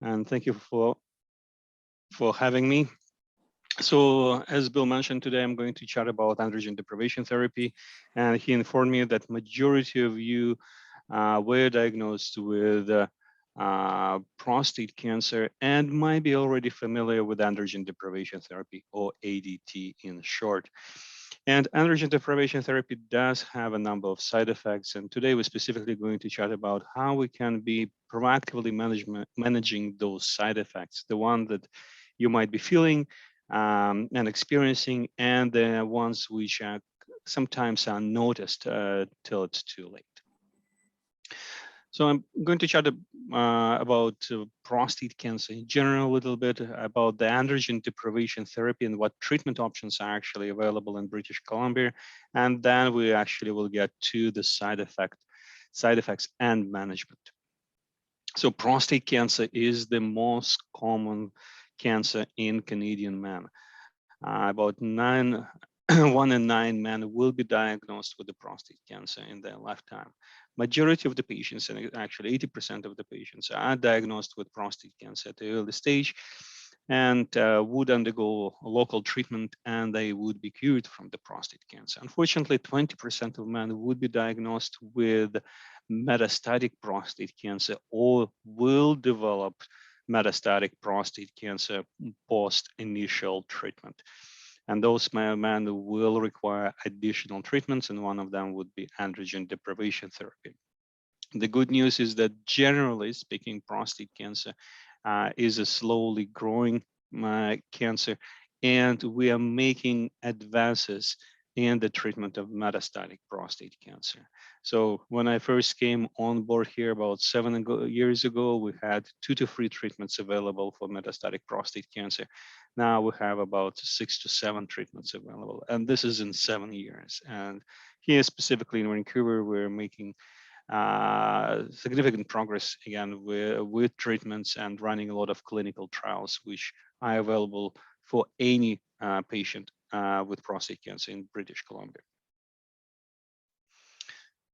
and thank you for having me. So, as Bill mentioned today, I'm going to chat about androgen deprivation therapy, and he informed me that majority of you were diagnosed with prostate cancer and might be already familiar with androgen deprivation therapy, or ADT in short. And androgen deprivation therapy does have a number of side effects. And today we're specifically going to chat about how we can be proactively managing those side effects, the one that you might be feeling and experiencing, and the ones which sometimes are noticed till it's too late. So I'm going to chat about prostate cancer in general, a little bit about the androgen deprivation therapy and what treatment options are actually available in British Columbia. And then we actually will get to the side effects and management. So prostate cancer is the most common cancer in Canadian men. About 1 in 9 men will be diagnosed with the prostate cancer in their lifetime. Majority of the patients, and actually 80% of the patients, are diagnosed with prostate cancer at the early stage and would undergo local treatment, and they would be cured from the prostate cancer. Unfortunately, 20% of men would be diagnosed with metastatic prostate cancer or will develop metastatic prostate cancer post initial treatment. And those men will require additional treatments, and one of them would be androgen deprivation therapy. The good news is that generally speaking, prostate cancer is a slowly growing cancer, and we are making advances in the treatment of metastatic prostate cancer. So when I first came on board here about 7 years ago, we had 2 to 3 treatments available for metastatic prostate cancer. Now we have about 6 to 7 treatments available, and this is in 7 years. And here specifically in Vancouver, we're making significant progress again with treatments and running a lot of clinical trials, which are available for any patient with prostate cancer in British Columbia.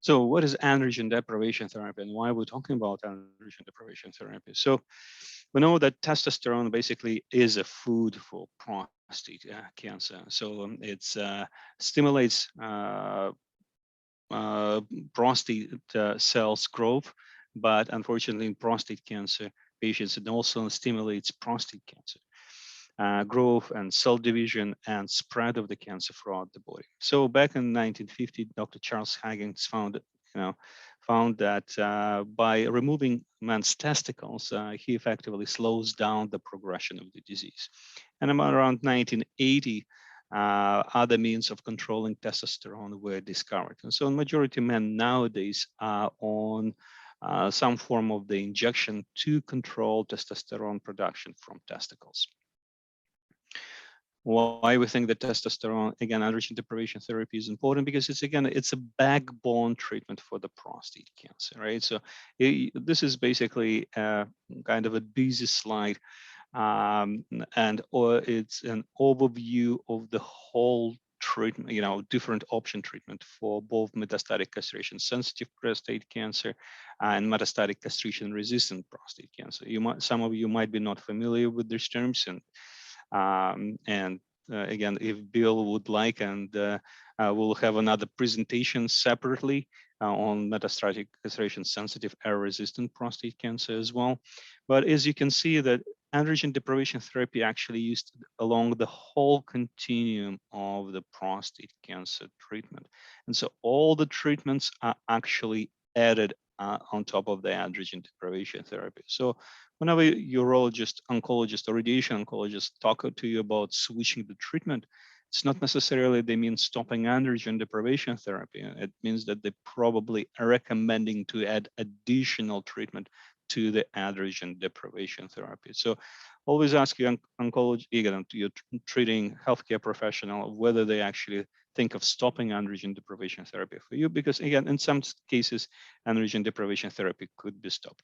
So what is androgen deprivation therapy, and why are we talking about androgen deprivation therapy? So we know that testosterone basically is a food for prostate cancer. So it stimulates prostate cells growth, but unfortunately in prostate cancer patients, it also stimulates prostate cancer growth and cell division and spread of the cancer throughout the body. So back in 1950, Dr. Charles Higgins found that by removing men's testicles, he effectively slows down the progression of the disease. And around 1980, other means of controlling testosterone were discovered. And so majority of men nowadays are on some form of the injection to control testosterone production from testicles. Why we think that testosterone, again, androgen deprivation therapy is important, because it's a backbone treatment for the prostate cancer, right? So this is basically kind of a busy slide, or it's an overview of the whole treatment, different option treatment for both metastatic castration sensitive prostate cancer and metastatic castration resistant prostate cancer. Some of you might be not familiar with these terms, and again, if Bill would like, and we'll have another presentation separately on metastatic castration sensitive error resistant prostate cancer as well. But as you can see, that androgen deprivation therapy actually used along the whole continuum of the prostate cancer treatment. And so all the treatments are actually added on top of the androgen deprivation therapy. So whenever urologist, oncologist, or radiation oncologist talk to you about switching the treatment, it's not necessarily they mean stopping androgen deprivation therapy. It means that they're probably recommending to add additional treatment to the androgen deprivation therapy. So always ask your oncologist, again, your treating healthcare professional, whether they actually think of stopping androgen deprivation therapy for you, because again, in some cases, androgen deprivation therapy could be stopped.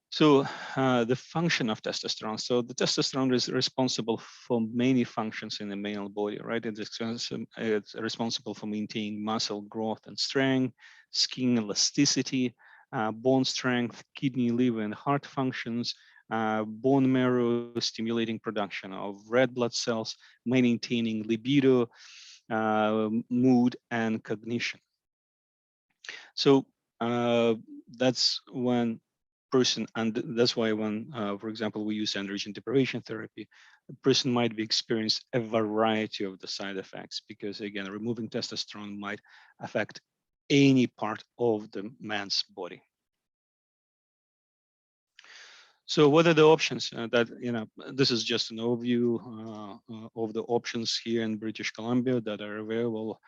So the function of testosterone. So the testosterone is responsible for many functions in the male body, right? It's responsible for maintaining muscle growth and strength, skin elasticity, bone strength, kidney, liver, and heart functions, bone marrow stimulating production of red blood cells, maintaining libido, mood, and cognition. So that's when person, and that's why when, for example, we use androgen deprivation therapy, a person might be experience a variety of the side effects because again, removing testosterone might affect any part of the man's body. So what are the options that, this is just an overview of the options here in British Columbia that are available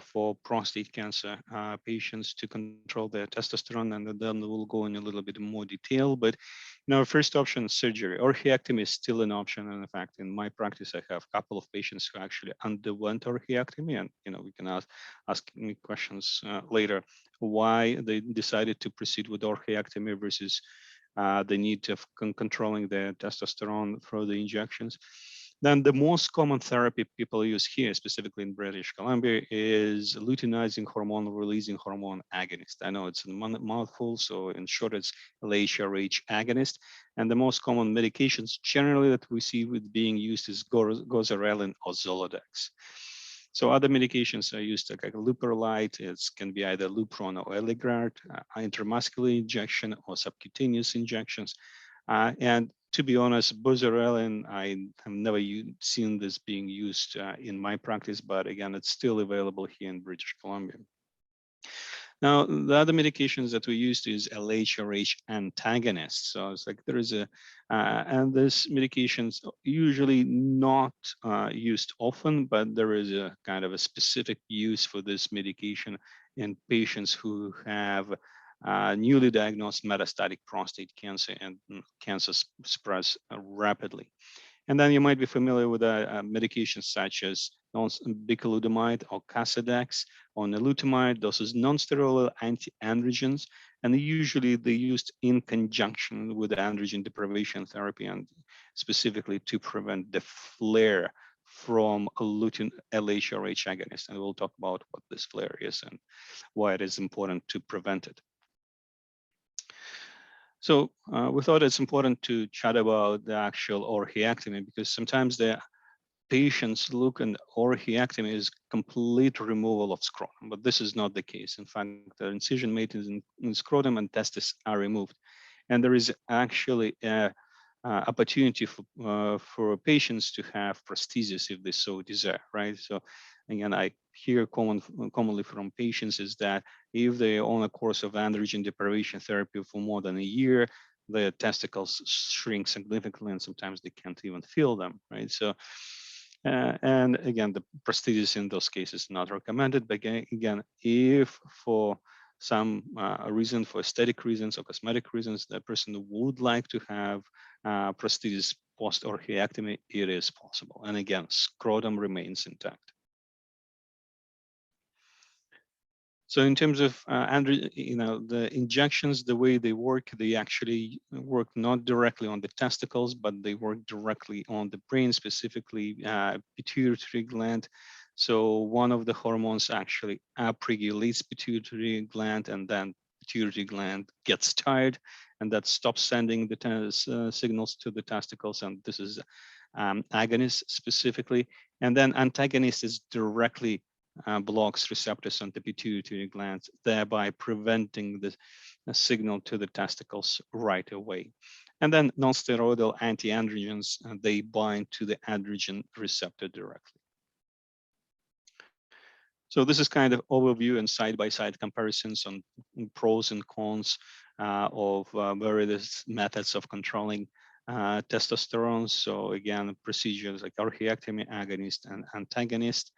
for prostate cancer patients to control their testosterone, and then we'll go in a little bit more detail. But first option is surgery. Orchiectomy is still an option. And in fact, in my practice, I have a couple of patients who actually underwent orchiectomy, and we can ask me questions later why they decided to proceed with orchiectomy versus the need of controlling the testosterone through the injections. Then the most common therapy people use here, specifically in British Columbia, is luteinizing hormone releasing hormone agonist. I know it's a mouthful, so in short, it's LHRH agonist. And the most common medications generally that we see with being used is goserelin or Zoladex. So other medications are used like leuprolide. It can be either Lupron or Eligard, intramuscular injection or subcutaneous injections. And to be honest, buzerelin, I have never seen this being used in my practice, but again, it's still available here in British Columbia. Now, the other medications that we used is LHRH antagonists. So it's like there is and this medications usually not used often, but there is a kind of a specific use for this medication in patients who have newly diagnosed metastatic prostate cancer and cancer spreads rapidly. And then you might be familiar with medications such as bicalutamide or Casodex or nalutamide. Those is non-steroidal anti-androgens, and usually they're used in conjunction with androgen deprivation therapy, and specifically to prevent the flare from a lutein LHRH agonist. And we'll talk about what this flare is and why it is important to prevent it. So we thought it's important to chat about the actual orchiectomy because sometimes the patients look and orchiectomy is complete removal of scrotum, but this is not the case. In fact, the incision made in scrotum and testis are removed. And there is actually a opportunity for patients to have prosthesis if they so desire, right? So again, I hear commonly from patients is that if they are on a course of androgen deprivation therapy for more than a year, the testicles shrink significantly and sometimes they can't even feel them, right? So, and again, the prosthesis in those cases is not recommended. But again, if for some reason, for aesthetic reasons or cosmetic reasons, the person would like to have prosthesis post orchiectomy, it is possible. And again, scrotum remains intact. So in terms of the injections, the way they work, they actually work not directly on the testicles, but they work directly on the brain, specifically pituitary gland. So one of the hormones actually upregulates pituitary gland, and then pituitary gland gets tired, and that stops sending the signals to the testicles. And this is agonist specifically, and then antagonist is directly blocks receptors on the pituitary glands, thereby preventing the signal to the testicles right away. And then non-steroidal anti-androgens, they bind to the androgen receptor directly. So this is kind of overview and side-by-side comparisons on pros and cons of various methods of controlling testosterone. So again, procedures like orchiectomy, agonist, and antagonist.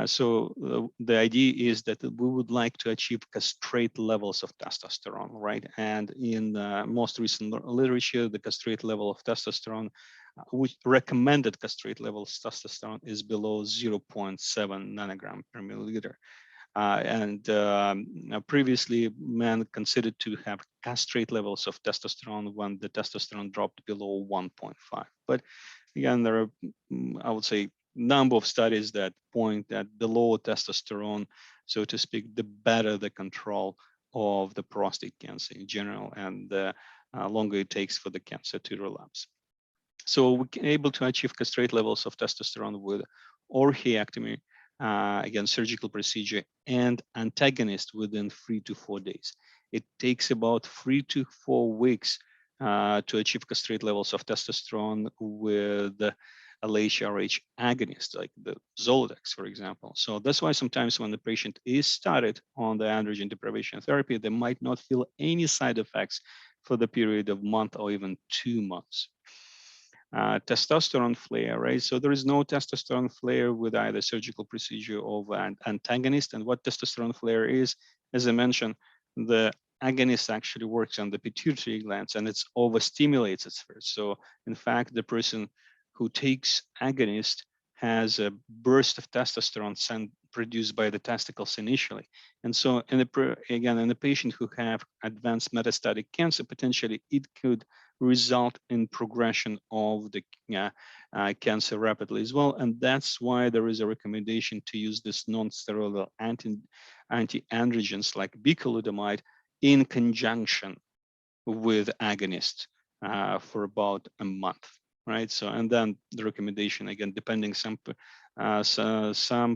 So the idea is that we would like to achieve castrate levels of testosterone, right? And in the most recent literature, the castrate level of testosterone, which recommended castrate level of testosterone is below 0.7 nanogram per milliliter. Previously, men considered to have castrate levels of testosterone when the testosterone dropped below 1.5. But again, there are, I would say, number of studies that point that the lower testosterone, so to speak, the better the control of the prostate cancer in general, and the longer it takes for the cancer to relapse. So we're able to achieve castrate levels of testosterone with orchiectomy, again, surgical procedure, and antagonist within 3 to 4 days. It takes about 3 to 4 weeks to achieve castrate levels of testosterone with LHRH agonist, like the Zoladex, for example. So that's why sometimes when the patient is started on the androgen deprivation therapy, they might not feel any side effects for the period of month or even 2 months. Testosterone flare, right? So there is no testosterone flare with either surgical procedure or an antagonist. And what testosterone flare is, as I mentioned, the agonist actually works on the pituitary glands and it's overstimulates it first. So in fact, the person who takes agonist has a burst of testosterone produced by the testicles initially. And so in the patient who have advanced metastatic cancer, potentially it could result in progression of the cancer rapidly as well. And that's why there is a recommendation to use this non-steroidal anti-androgens like bicalutamide in conjunction with agonist for about a month, right? So, and then the recommendation, again, depending, some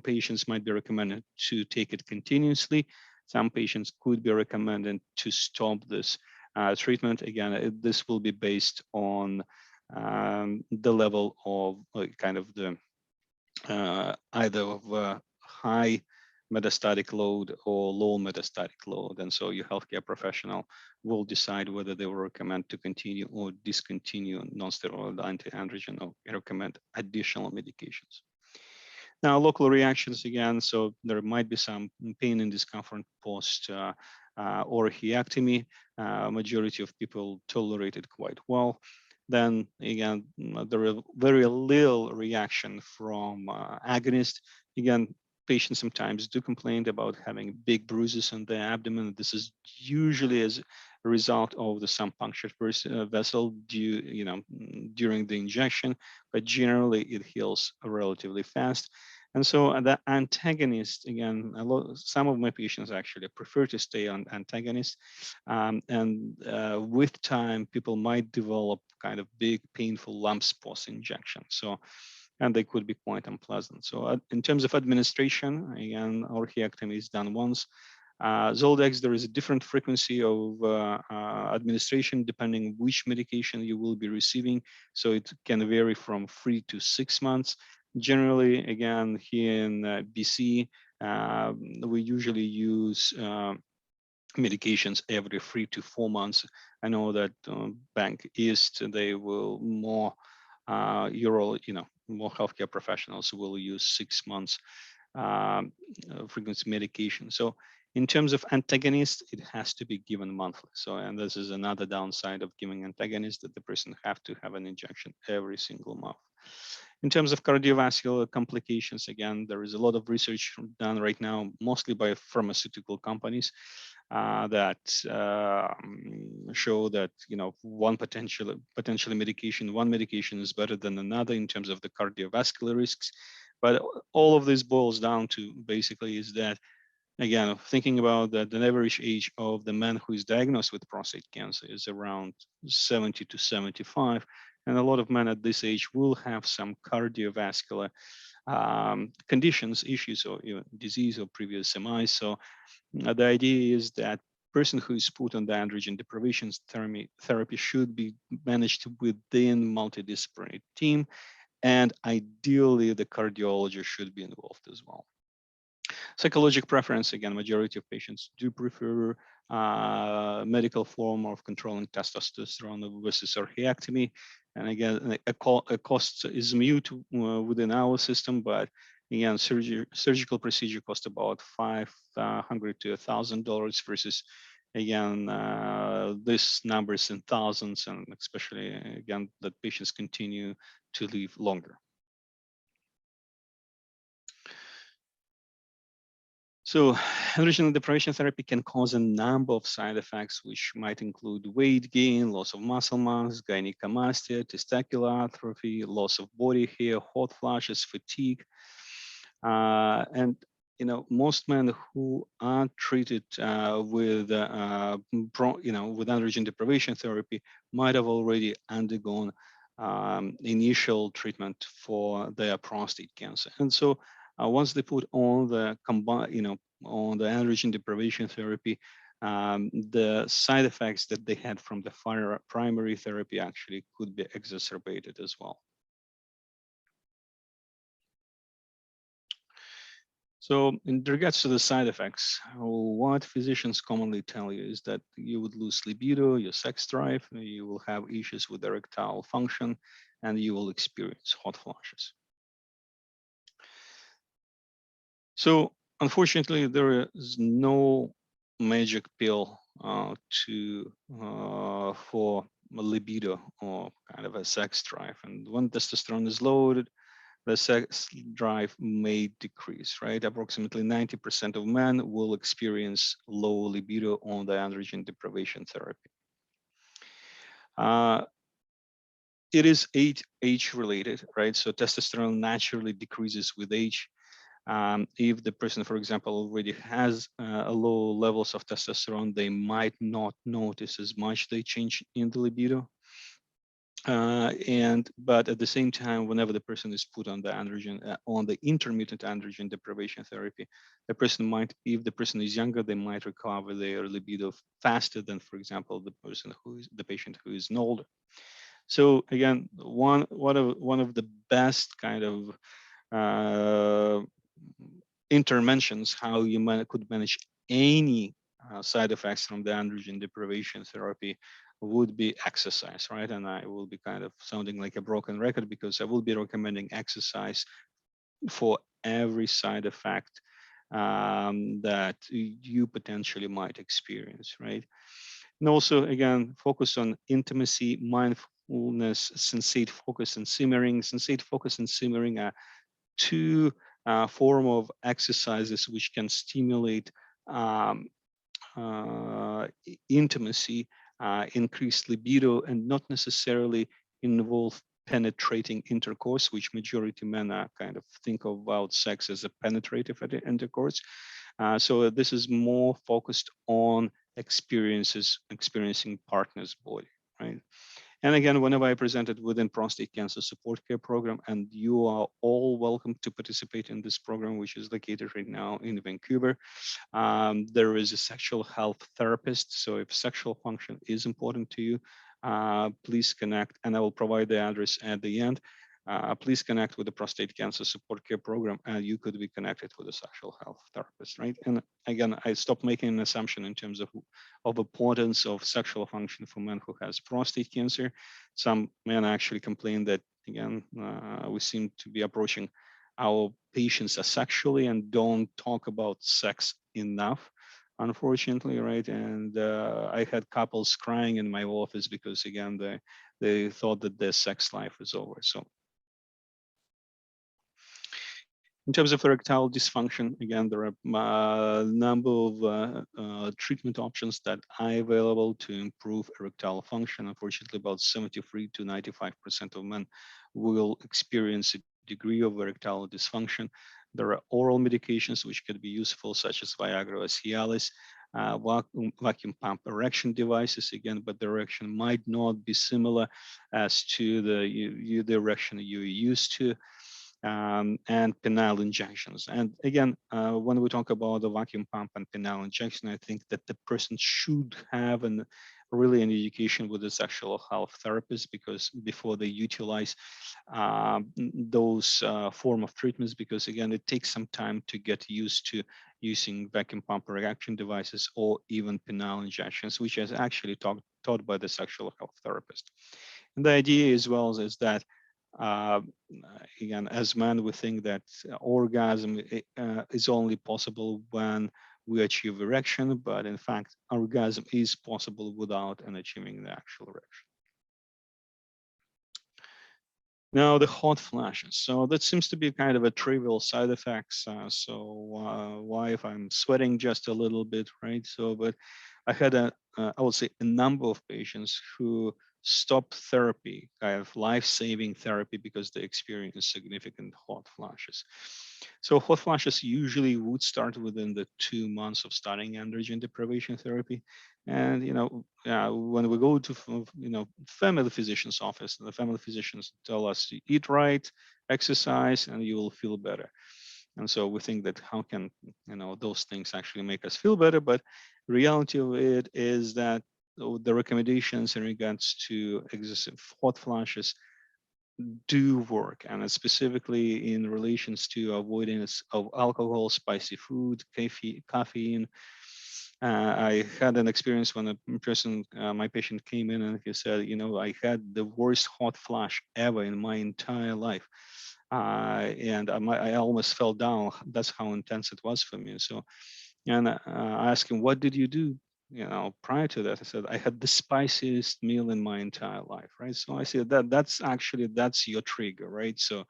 patients might be recommended to take it continuously. Some patients could be recommended to stop this treatment. Again, this will be based on the level of kind of the either of high metastatic load or low metastatic load. And so your healthcare professional will decide whether they will recommend to continue or discontinue non-steroidal anti-androgen or recommend additional medications. Now, local reactions again, so there might be some pain and discomfort post orchiectomy. Majority of people tolerate it quite well. Then again, there is very little reaction from agonist. Again, patients sometimes do complain about having big bruises on the abdomen. This is usually as a result of the some punctured vessel during the injection, but generally it heals relatively fast. And so the antagonist, again, some of my patients actually prefer to stay on antagonist. And with time, people might develop kind of big, painful lumps post-injection. So, and they could be quite unpleasant. So in terms of administration, again, orchiectomy is done once. Zoladex, there is a different frequency of administration depending which medication you will be receiving. So it can vary from 3 to 6 months. Generally, again, here in BC, we usually use medications every 3 to 4 months. I know that Bank East, they will more more healthcare professionals will use 6 months frequency medication. So in terms of antagonist, it has to be given monthly. So, and this is another downside of giving antagonist, that the person have to have an injection every single month. In terms of cardiovascular complications, again, there is a lot of research done right now, mostly by pharmaceutical companies, that show that one potentially one medication is better than another in terms of the cardiovascular risks. But all of this boils down to basically is that, again, thinking about that the average age of the man who is diagnosed with prostate cancer is around 70 to 75. And a lot of men at this age will have some cardiovascular conditions, issues, or disease or previous MI. So the idea is that person who is put on the androgen deprivation therapy should be managed within multidisciplinary team. And ideally, the cardiologist should be involved as well. Psychological preference, again, majority of patients do prefer medical form of controlling testosterone versus orchiectomy. And again, a cost is mute within our system, but again, surgical procedure cost about $500 to $1,000 versus, again, this numbers in thousands, and especially, again, that patients continue to live longer. So androgen deprivation therapy can cause a number of side effects, which might include weight gain, loss of muscle mass, gynecomastia, testicular atrophy, loss of body hair, hot flashes, fatigue. And most men who are treated with with androgen deprivation therapy might have already undergone initial treatment for their prostate cancer, and so once they put on the on the androgen deprivation therapy, the side effects that they had from the primary therapy actually could be exacerbated as well. So in regards to the side effects, what physicians commonly tell you is that you would lose libido, your sex drive, you will have issues with erectile function, and you will experience hot flashes. So unfortunately, there is no magic pill for libido or kind of a sex drive. And when testosterone is loaded, the sex drive may decrease, right? Approximately 90% of men will experience low libido on the androgen deprivation therapy. It is age related, right? So testosterone naturally decreases with age. If the person, for example, already has low levels of testosterone, they might not notice as much the change in the libido. But at the same time, whenever the person is put on the androgen, on the intermittent androgen deprivation therapy, the person might, if the person is younger, they might recover their libido faster than, for example, the patient who is older. So again, one of the best kind of interventions how you could manage any side effects from the androgen deprivation therapy would be exercise, right? And I will be kind of sounding like a broken record because I will be recommending exercise for every side effect that you potentially might experience, right? And also, again, focus on intimacy, mindfulness, sensate focus, and simmering. Sensate focus and simmering are two form of exercises which can stimulate intimacy, increase libido, and not necessarily involve penetrating intercourse, which majority men are kind of think about sex as a penetrative intercourse. So this is more focused on experiencing partner's body, right? And again, whenever I presented within prostate cancer support care program, and you are all welcome to participate in this program, which is located right now in Vancouver. There is a sexual health therapist. So if sexual function is important to you, please connect, and I will provide the address at the end. Please connect with the prostate cancer support care program, and you could be connected with a sexual health therapist, right? And again, I stopped making an assumption in terms of importance of sexual function for men who has prostate cancer. Some men actually complain that, again, we seem to be approaching our patients asexually and don't talk about sex enough, unfortunately, right? And I had couples crying in my office because, again, they thought that their sex life is over. So in terms of erectile dysfunction, again, there are a number of treatment options that are available to improve erectile function. Unfortunately, about 73 to 95% of men will experience a degree of erectile dysfunction. There are oral medications which could be useful, such as Viagra or Cialis, vacuum pump erection devices, again, but the erection might not be similar as to the erection you're used to. And penile injections. And again, when we talk about the vacuum pump and penile injection, I think that the person should have really an education with a sexual health therapist because before they utilize those form of treatments, because again, it takes some time to get used to using vacuum pump erection devices or even penile injections, which is actually taught by the sexual health therapist. And the idea as well is that uh, again, as men, we think that orgasm is only possible when we achieve erection, but in fact, orgasm is possible without achieving the actual erection. Now, the hot flashes. So that seems to be kind of a trivial side effects. Why if I'm sweating just a little bit, right? So, but I had I would say, a number of patients who stopped therapy, kind of life-saving therapy, because they experienced significant hot flashes. So hot flashes usually would start within the 2 months of starting androgen deprivation therapy. And when we go to family physician's office, the family physicians tell us to eat right, exercise, and you will feel better. And so we think that how can those things actually make us feel better? But reality of it is that the recommendations in regards to excessive hot flashes do work, and specifically in relations to avoidance of alcohol, spicy food, caffeine. I had an experience when my patient came in and he said, I had the worst hot flash ever in my entire life. And I almost fell down. That's how intense it was for me. So, and I asked him, what did you do? Prior to that, I said, I had the spiciest meal in my entire life, right? So I said that's your trigger, right? So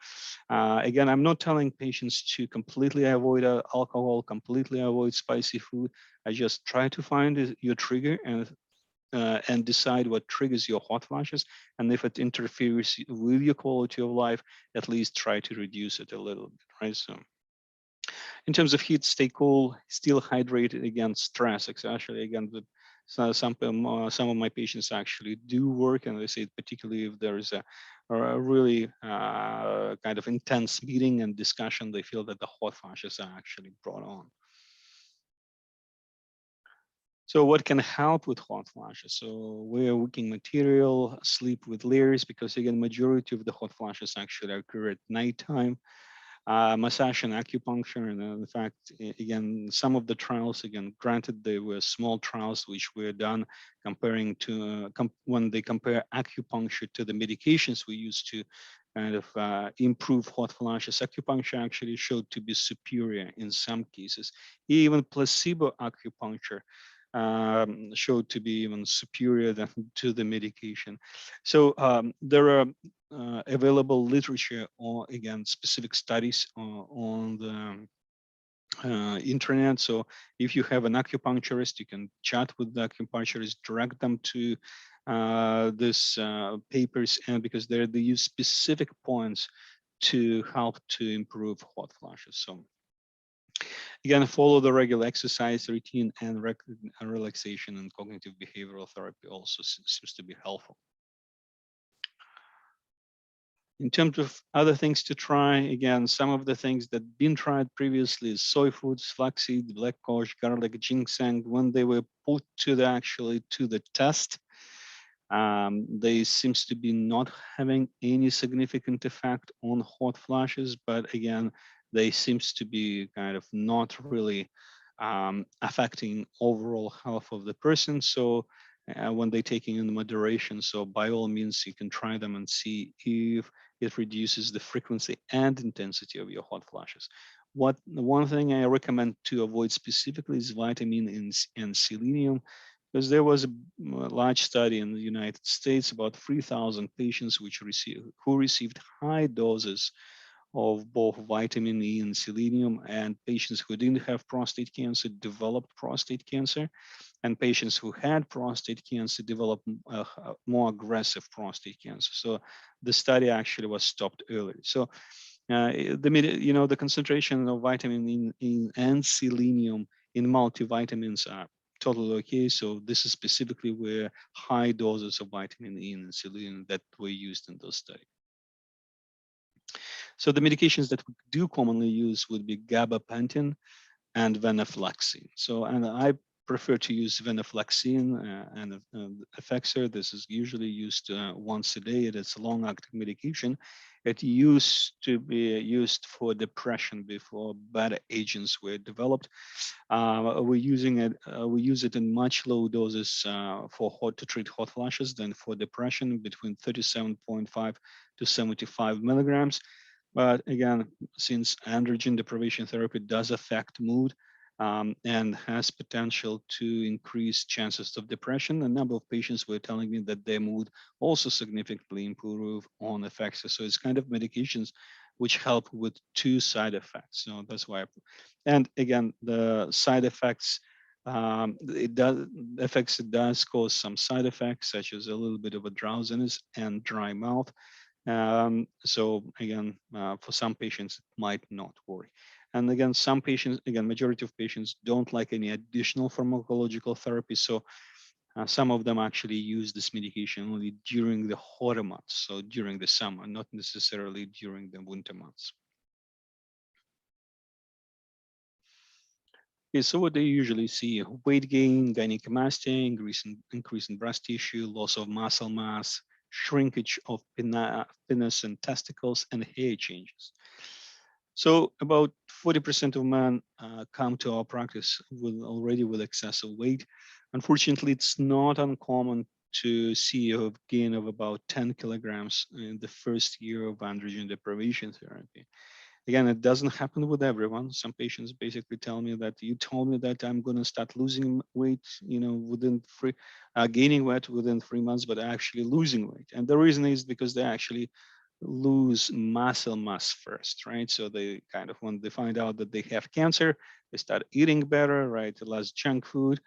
again, I'm not telling patients to completely avoid alcohol, completely avoid spicy food. I just try to find your trigger and decide what triggers your hot flashes. And if it interferes with your quality of life, at least try to reduce it a little bit, right? So in terms of heat, stay cool, still hydrated. Again, stress, especially again, some of my patients actually do work, and they say particularly if there is a really kind of intense meeting and discussion, they feel that the hot flashes are actually brought on. So what can help with hot flashes? So wear wicking material, sleep with layers, because again, majority of the hot flashes actually occur at nighttime. Massage and acupuncture, and in fact, again, some of the trials, again, granted they were small trials which were done comparing to when they compare acupuncture to the medications we use to kind of improve hot flashes. Acupuncture actually showed to be superior in some cases. Even placebo acupuncture showed to be even superior than to the medication. So there are available literature or again specific studies on the internet. So if you have an acupuncturist, you can chat with the acupuncturist, direct them to this papers, and because they use specific points to help to improve hot flashes. So again, follow the regular exercise routine, and relaxation and cognitive behavioral therapy also seems to be helpful. In terms of other things to try, again, some of the things that been tried previously is soy foods, flaxseed, black cohosh, garlic, ginseng. When they were put to the test, they seems to be not having any significant effect on hot flashes, but again, they seems to be kind of not really affecting overall health of the person. So when they taking in moderation, so by all means, you can try them and see if it reduces the frequency and intensity of your hot flashes. The one thing I recommend to avoid specifically is vitamin and selenium, because there was a large study in the United States, about 3,000 patients who received high doses of both vitamin E and selenium, and patients who didn't have prostate cancer developed prostate cancer, and patients who had prostate cancer developed more aggressive prostate cancer. So the study actually was stopped early. So the concentration of vitamin E and selenium in multivitamins are totally okay. So this is specifically where high doses of vitamin E and selenium that were used in those studies. So the medications that we do commonly use would be gabapentin and venlafaxine. So, and I prefer to use venlafaxine and Effexor. This is usually used once a day. It is a long-acting medication. It used to be used for depression before better agents were developed. We use it in much low doses to treat hot flashes than for depression, between 37.5 to 75 milligrams. But again, since androgen deprivation therapy does affect mood and has potential to increase chances of depression, a number of patients were telling me that their mood also significantly improve on effects. So it's kind of medications which help with two side effects. So that's why. And again, the side effects It does cause some side effects, such as a little bit of a drowsiness and dry mouth. So again, for some patients, it might not work. And again, some patients, again, majority of patients don't like any additional pharmacological therapy. So some of them actually use this medication only during the hotter months, so during the summer, not necessarily during the winter months. Okay, so what they usually see: weight gain, gynecomastia, increase in breast tissue, loss of muscle mass, shrinkage of penis and testicles, and hair changes. So about 40% of men come to our practice already with excessive weight. Unfortunately, it's not uncommon to see a gain of about 10 kilograms in the first year of androgen deprivation therapy. Again, it doesn't happen with everyone. Some patients basically tell me that you told me that I'm going to start losing weight, within gaining weight within 3 months, but actually losing weight. And the reason is because they actually lose muscle mass first, right? So they kind of, when they find out that they have cancer, they start eating better, right? Less junk food.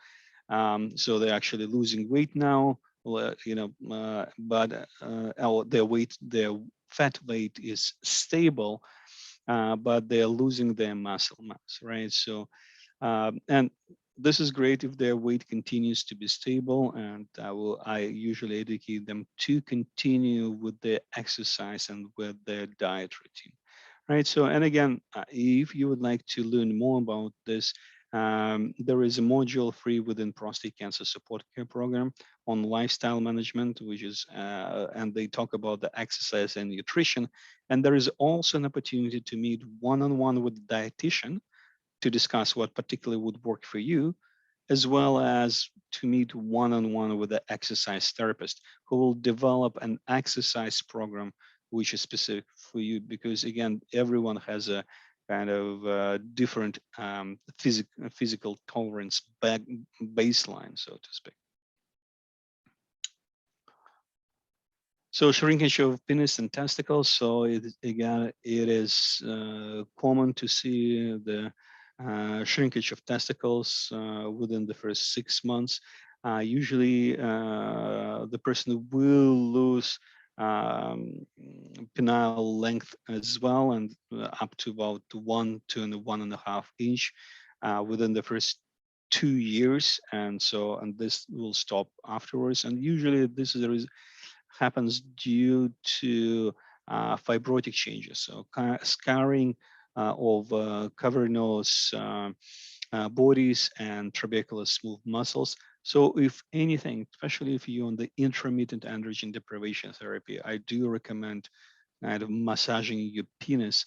So they're actually losing weight now, but their fat weight is stable, but they're losing their muscle mass, right? So, and this is great if their weight continues to be stable, and I usually educate them to continue with their exercise and with their diet routine, right? So, and again, if you would like to learn more about this, there is a module free within prostate cancer support care program on lifestyle management, which is, and they talk about the exercise and nutrition. And there is also an opportunity to meet one-on-one with a dietitian to discuss what particularly would work for you, as well as to meet one-on-one with an exercise therapist who will develop an exercise program which is specific for you. Because again, everyone has a kind of different physical tolerance baseline, so to speak. So shrinkage of penis and testicles. So again, it is common to see the shrinkage of testicles within the first 6 months. Usually, the person will lose penile length as well, and up to about 1 to 1.5 inch within the first 2 years, and this will stop afterwards. And usually, this is happens due to fibrotic changes, so scarring of cavernous bodies and trabecular smooth muscles. So if anything, especially if you're on the intermittent androgen deprivation therapy, I do recommend kind of massaging your penis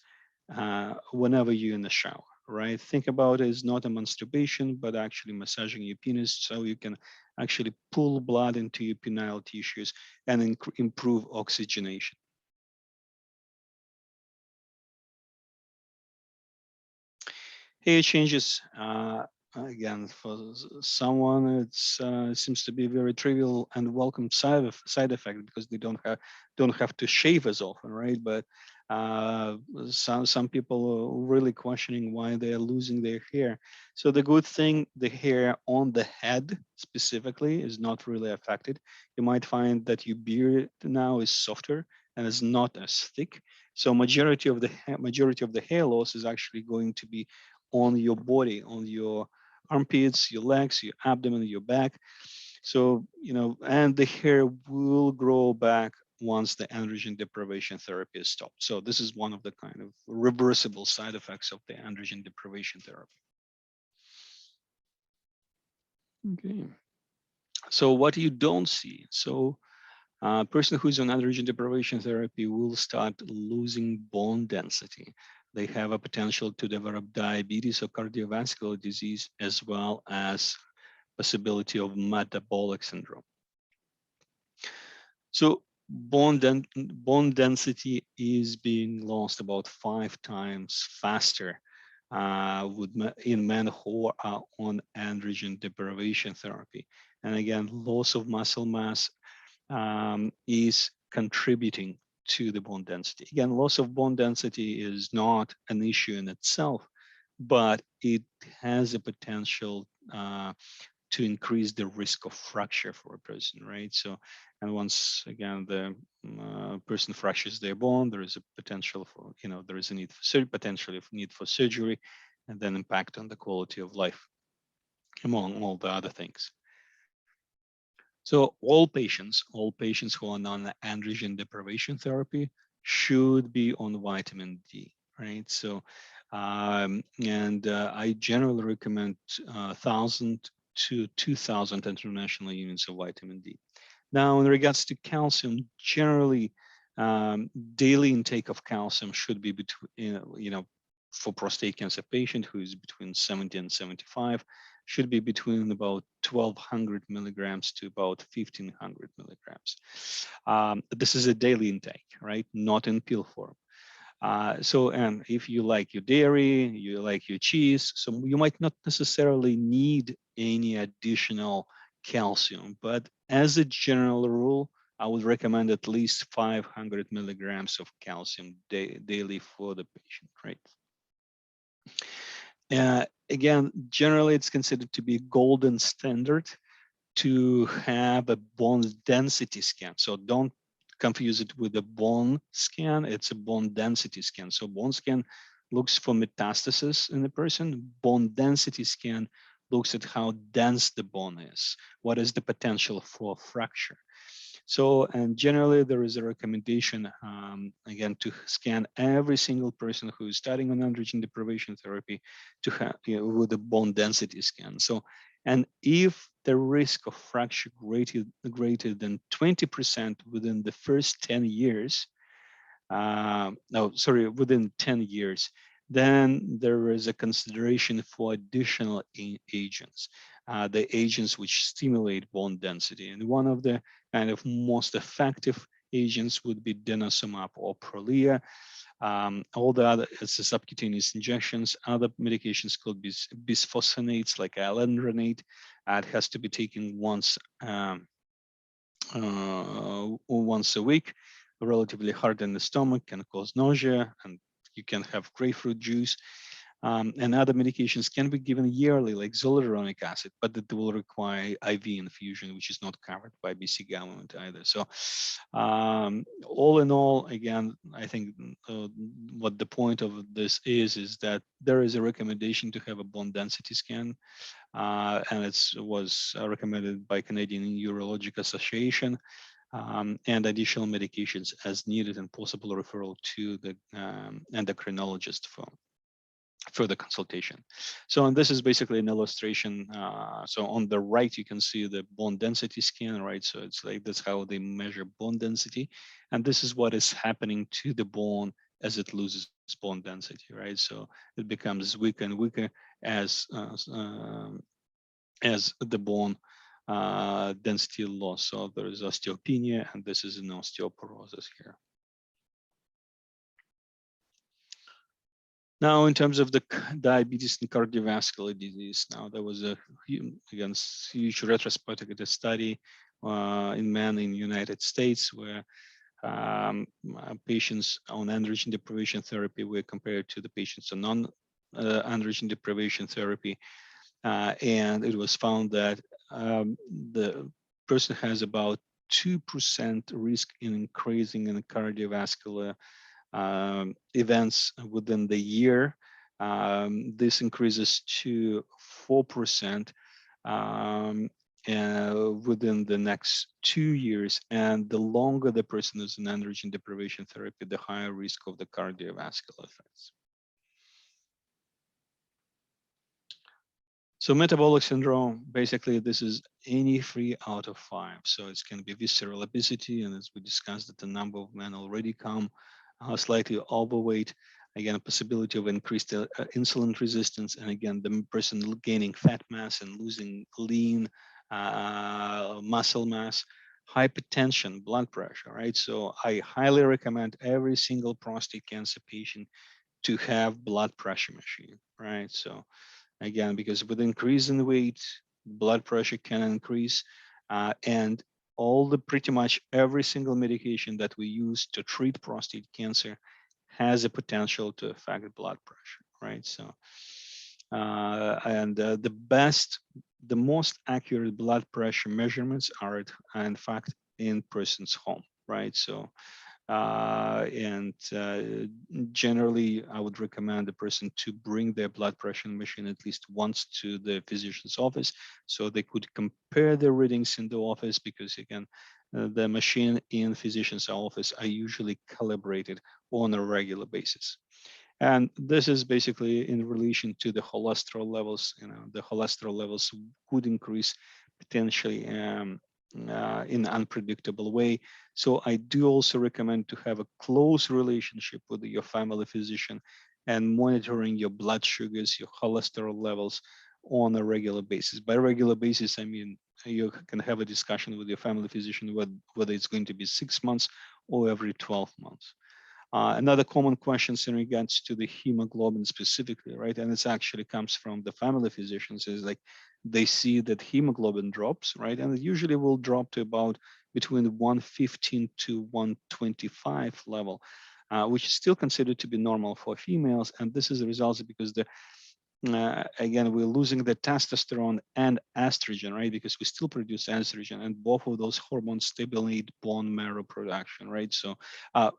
whenever you're in the shower, right? Think about it as not a masturbation, but actually massaging your penis so you can actually pull blood into your penile tissues and improve oxygenation. Hair changes, again, for someone, it seems to be very trivial and welcome side effect because they don't have to shave as often, right? But some people are really questioning why they are losing their hair. So the good thing, the hair on the head specifically is not really affected. You might find that your beard now is softer and is not as thick. So majority of the hair loss is actually going to be on your body, on your armpits, your legs, your abdomen, your back. So, and the hair will grow back once the androgen deprivation therapy is stopped. So this is one of the kind of reversible side effects of the androgen deprivation therapy. Okay. So what you don't see. So a person who's on androgen deprivation therapy will start losing bone density. They have a potential to develop diabetes or cardiovascular disease, as well as possibility of metabolic syndrome. So bone density is being lost about 5 times faster in men who are on androgen deprivation therapy. And again, loss of muscle mass is contributing to the bone density. Again, loss of bone density is not an issue in itself, but it has a potential to increase the risk of fracture for a person, right? So, and once again the person fractures their bone, there is a potential for, there is a need for potentially need for surgery, and then impact on the quality of life, among all the other things. So all patients who are on androgen deprivation therapy should be on vitamin D, right? So, and I generally recommend 1,000 to 2,000 international units of vitamin D. Now, in regards to calcium, generally, daily intake of calcium should be between, for prostate cancer patient who is between 70 and 75, should be between about 1,200 milligrams to about 1,500 milligrams. This is a daily intake, right? Not in pill form. So, and if you like your dairy, you like your cheese, so you might not necessarily need any additional calcium, but as a general rule, I would recommend at least 500 milligrams of calcium daily for the patient, right? Again, generally it's considered to be golden standard to have a bone density scan. So don't confuse it with a bone scan. It's a bone density scan. So bone scan looks for metastasis in the person. Bone density scan looks at how dense the bone is. What is the potential for fracture? So, and generally there is a recommendation, again, to scan every single person who is starting on androgen deprivation therapy to have, with a bone density scan. So, and if the risk of fracture greater than 20% within the first 10 years, no, sorry, within 10 years, then there is a consideration for additional agents, the agents which stimulate bone density. And one of the kind of most effective agents would be denosumab or Prolia. All the other, it's the subcutaneous injections. Other medications called bisphosphonates like alendronate. It has to be taken once a week, relatively hard in the stomach, can cause nausea, and you can have grapefruit juice. And other medications can be given yearly, like zoledronic acid, but it will require IV infusion, which is not covered by BC government either. So all in all, again, I think what the point of this is that there is a recommendation to have a bone density scan, and it was recommended by Canadian Urologic Association, and additional medications as needed and possible referral to the endocrinologist for further consultation. So, and this is basically an illustration. So on the right, you can see the bone density scan, right? So it's like, that's how they measure bone density. And this is what is happening to the bone as it loses bone density, right? So it becomes weaker and weaker as the bone density loss. So there is osteopenia, and this is an osteoporosis here. Now, in terms of the diabetes and cardiovascular disease, now there was a again huge retrospective study in men in the United States where patients on androgen deprivation therapy were compared to the patients on non-androgen deprivation therapy, and it was found that the person has about 2% risk in increasing in cardiovascular events within the year. This increases to 4% within the next 2 years. And the longer the person is in androgen deprivation therapy, the higher risk of the cardiovascular effects. So metabolic syndrome, basically, this is any 3 out of 5. So it's going to be visceral obesity. And as we discussed, that the number of men already come slightly overweight. Again, a possibility of increased insulin resistance. And again, the person gaining fat mass and losing lean muscle mass, hypertension, blood pressure, right? So I highly recommend every single prostate cancer patient to have blood pressure machine, right? So again, because with increase in weight, blood pressure can increase, and pretty much every single medication that we use to treat prostate cancer has a potential to affect blood pressure, right? So The most accurate blood pressure measurements are, in fact, in person's home, right? So and generally, I would recommend the person to bring their blood pressure machine at least once to the physician's office so they could compare the readings in the office, because again, the machine in physician's office are usually calibrated on a regular basis. And this is basically in relation to the cholesterol levels. The cholesterol levels would increase potentially in unpredictable way. So I do also recommend to have a close relationship with your family physician and monitoring your blood sugars, your cholesterol levels on a regular basis. By regular basis, I mean you can have a discussion with your family physician whether it's going to be 6 months or every 12 months. Another common questions in regards to the hemoglobin specifically, right? And it actually comes from the family physicians, is like they see that hemoglobin drops, right? And it usually will drop to about between 115 to 125 level, which is still considered to be normal for females. And this is a result because again, we're losing the testosterone and estrogen, right? Because we still produce estrogen, and both of those hormones stimulate bone marrow production, right? So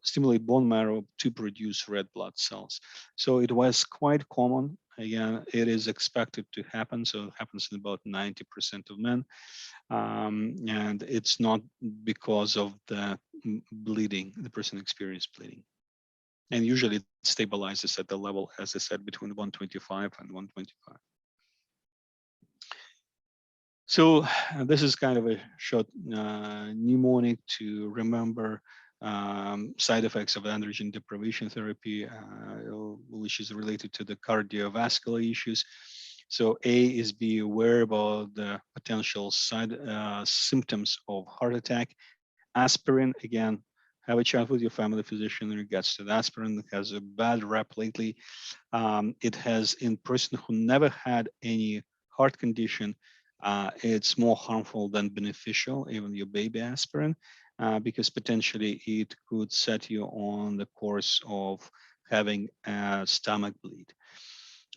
stimulate bone marrow to produce red blood cells. So it was quite common. Again, it is expected to happen. So it happens in about 90% of men. And it's not because of the bleeding, the person experienced bleeding. And usually it stabilizes at the level, as I said, between 125 and 125. So this is kind of a short mnemonic to remember side effects of androgen deprivation therapy, which is related to the cardiovascular issues. So A is be aware about the potential side symptoms of heart attack. Aspirin, again, have a chat with your family physician in regards to the aspirin. It has a bad rep lately. It has, in person who never had any heart condition, it's more harmful than beneficial, even your baby aspirin, because potentially it could set you on the course of having a stomach bleed.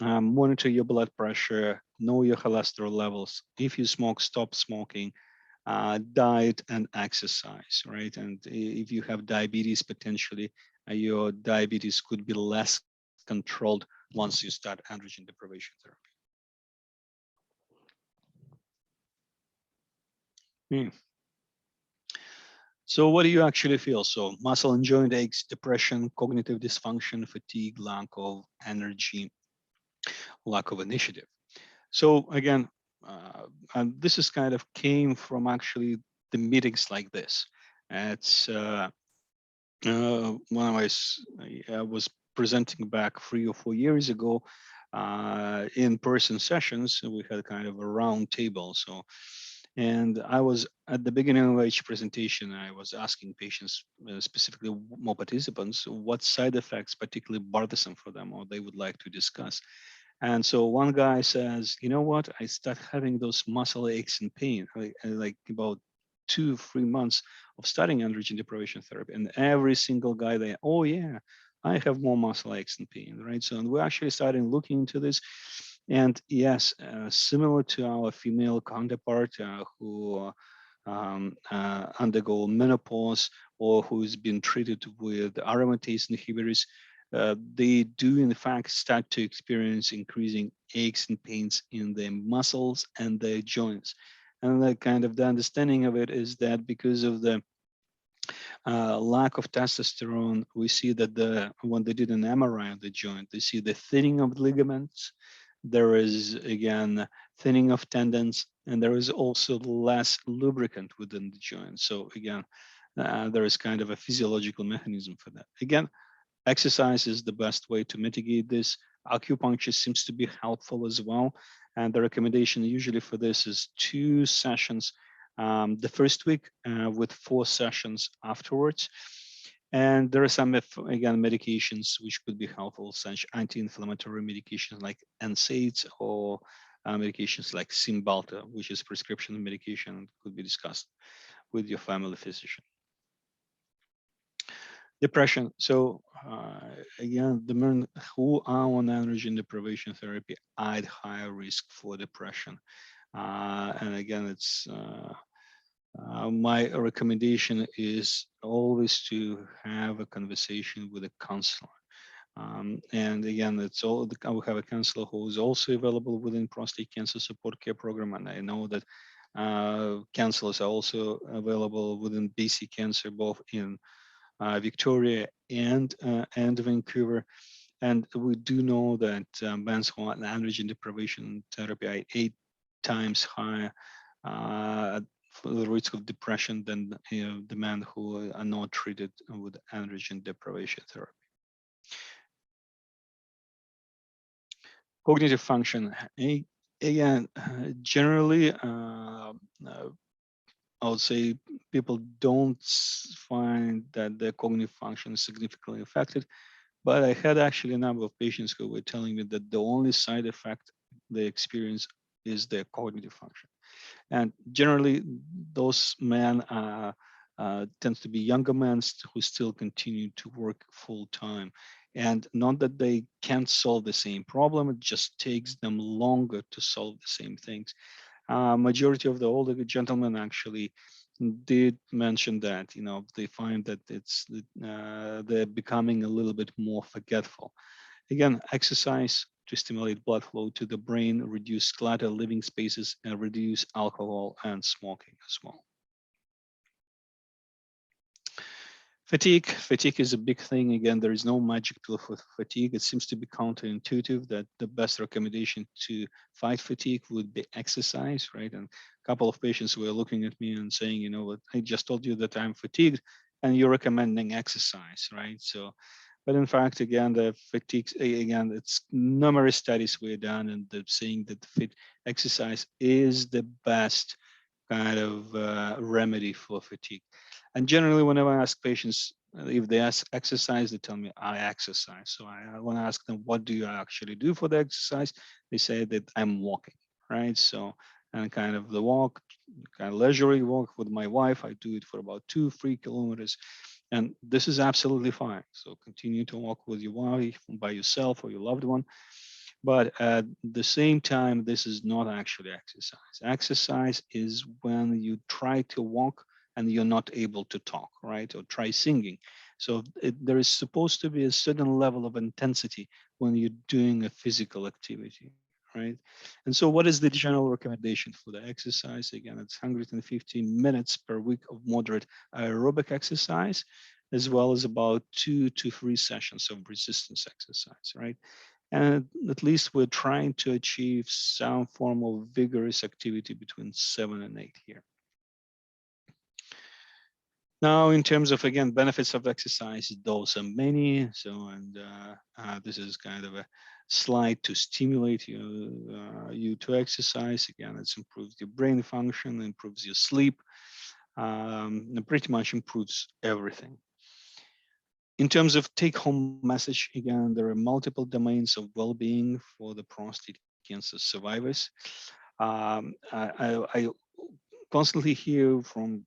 Monitor your blood pressure, know your cholesterol levels. If you smoke, stop smoking. Diet and exercise, right? And if you have diabetes, potentially your diabetes could be less controlled once you start androgen deprivation therapy. Hmm. So what do you actually feel? So muscle and joint aches, depression, cognitive dysfunction, fatigue, lack of energy, lack of initiative. So again, and this is kind of came from actually the meetings like this. It's when I was presenting back 3 or 4 years ago in-person sessions. We had kind of a round table. So, and I was at the beginning of each presentation, I was asking patients, specifically more participants, what side effects particularly bothersome for them or they would like to discuss. And so one guy says, you know what, I start having those muscle aches and pain, like about 2 3 months of studying androgen deprivation therapy. And every single guy there, oh yeah, I have more muscle aches and pain, right? So and we're actually starting looking into this. And yes, similar to our female counterpart who undergo menopause or who's been treated with aromatase inhibitors, they do in fact start to experience increasing aches and pains in their muscles and their joints. And the kind of the understanding of it is that because of the lack of testosterone, we see that when they did an MRI of the joint, they see the thinning of ligaments. There is again thinning of tendons, and there is also less lubricant within the joint. So again, there is kind of a physiological mechanism for that. Again, exercise is the best way to mitigate this. Acupuncture seems to be helpful as well. And the recommendation usually for this is 2 sessions the first week with 4 sessions afterwards. And there are some, again, medications which could be helpful, such anti-inflammatory medications like NSAIDs or medications like Cymbalta, which is prescription medication, could be discussed with your family physician. Depression. So again, the men who are on androgen deprivation therapy are at higher risk for depression. And again, it's my recommendation is always to have a conversation with a counselor. And again, it's all I will have a counselor who is also available within prostate cancer support care program. And I know that counselors are also available within BC Cancer, both in Victoria and Vancouver. And we do know that men who are on androgen deprivation therapy are 8 times higher for the risk of depression than the men who are not treated with androgen deprivation therapy. Cognitive function. Again, generally, I would say people don't find that their cognitive function is significantly affected. But I had actually a number of patients who were telling me that the only side effect they experience is their cognitive function. And generally, those men tend to be younger men who still continue to work full time. And not that they can't solve the same problem, it just takes them longer to solve the same things. Majority of the older gentlemen actually did mention that, they find that they're becoming a little bit more forgetful. Again, exercise to stimulate blood flow to the brain, reduce clutter, living spaces, and reduce alcohol and smoking as well. Fatigue is a big thing. Again, there is no magic pill for fatigue. It seems to be counterintuitive that the best recommendation to fight fatigue would be exercise, right? And a couple of patients were looking at me and saying, what, I just told you that I'm fatigued and you're recommending exercise, right? So, but in fact, again, the fatigue, again, it's numerous studies were done and they're saying that fit exercise is the best kind of remedy for fatigue. And generally, whenever I ask patients if they ask exercise, they tell me I exercise. So I want to ask them, what do you actually do for the exercise? They say that I'm walking, right? So, and kind of the walk, kind of leisurely walk with my wife. I do it for about 2-3 kilometers. And this is absolutely fine. So continue to walk with your wife, by yourself, or your loved one. But at the same time, this is not actually exercise. Exercise is when you try to walk and you're not able to talk, right? Or try singing. So there is supposed to be a certain level of intensity when you're doing a physical activity, right? And so what is the general recommendation for the exercise? Again, it's 150 minutes per week of moderate aerobic exercise, as well as about 2 to 3 sessions of resistance exercise, right? And at least we're trying to achieve some form of vigorous activity between 7 and 8 here. Now, in terms of, again, benefits of exercise, those are many. So, and this is kind of a slide to stimulate you to exercise. Again, it's improves your brain function, improves your sleep, and pretty much improves everything. In terms of take-home message, again, there are multiple domains of well-being for the prostate cancer survivors. I constantly hear from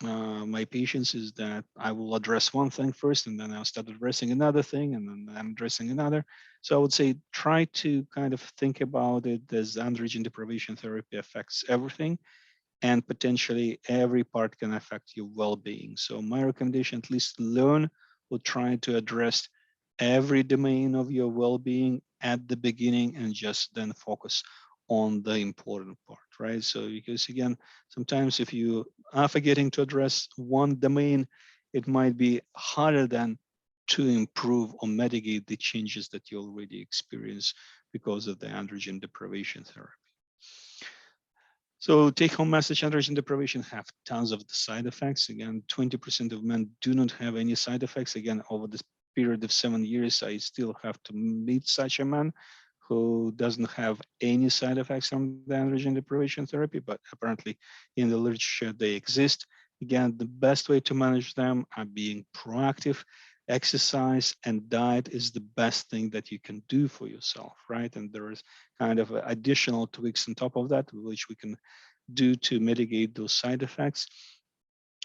my patients is that I will address one thing first, and then I'll start addressing another thing, and then I'm addressing another. So I would say try to kind of think about it as androgen deprivation therapy affects everything, and potentially every part can affect your well-being. So my recommendation, at least learn or try to address every domain of your well-being at the beginning and just then focus on the important part, right? So because again, sometimes if you are forgetting to address one domain, it might be harder than to improve or mitigate the changes that you already experience because of the androgen deprivation therapy. So take-home message, androgen deprivation have tons of side effects. Again, 20% of men do not have any side effects. Again, over this period of 7 years, I still have to meet such a man who doesn't have any side effects from the androgen deprivation therapy, but apparently in the literature they exist. Again, the best way to manage them are being proactive. Exercise and diet is the best thing that you can do for yourself, right? And there is kind of additional tweaks on top of that, which we can do to mitigate those side effects.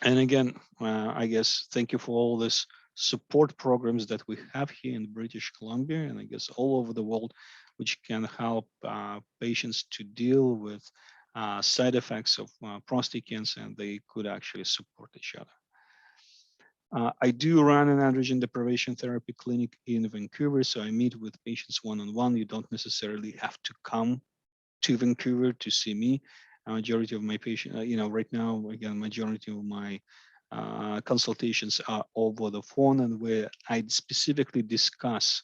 And again, I guess, thank you for all this support programs that we have here in British Columbia, and I guess all over the world, which can help patients to deal with side effects of prostate cancer, and they could actually support each other. I do run an androgen deprivation therapy clinic in Vancouver, so I meet with patients one-on-one. You don't necessarily have to come to Vancouver to see me. A majority of my patients, right now, again, majority of my consultations are over the phone, and where I specifically discuss,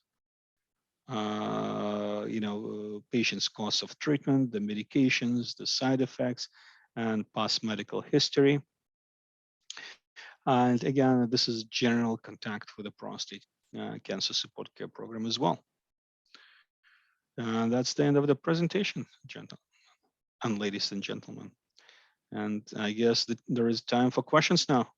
patients' costs of treatment, the medications, the side effects, and past medical history. And again, this is general contact with the prostate cancer support care program as well. And that's the end of the presentation, gentlemen and ladies and gentlemen. And I guess that there is time for questions now.